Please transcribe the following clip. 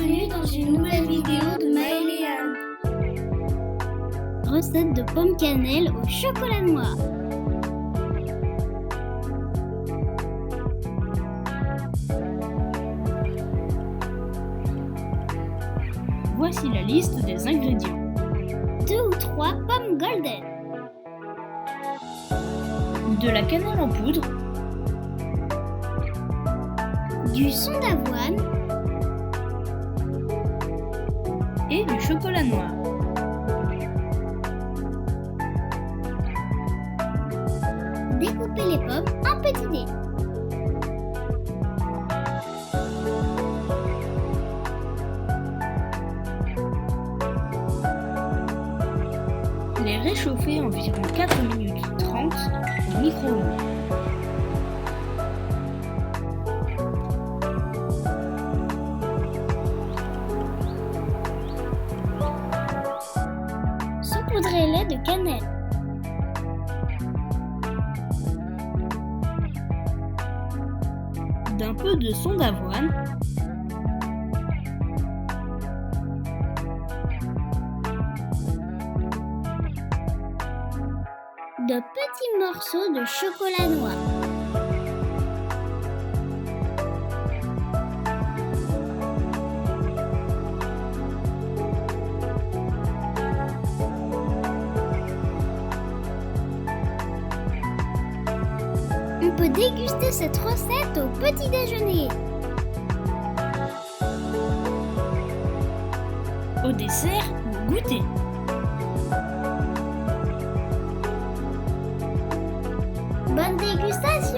Bienvenue dans une nouvelle vidéo de Maëlle et Anne. Recette de pommes cannelle au chocolat noir. Voici la liste des ingrédients. 2 ou 3 pommes golden. De la cannelle en poudre, Du son d'avoine. et du chocolat noir. Découpez les pommes en petits dés. Les réchauffer environ 4 minutes 30 au micro-ondes. Saupoudrez-les de cannelle. D'un peu de son d'avoine, De petits morceaux de chocolat noir. On peut déguster cette recette au petit déjeuner. au dessert ou au goûter. Bonne dégustation!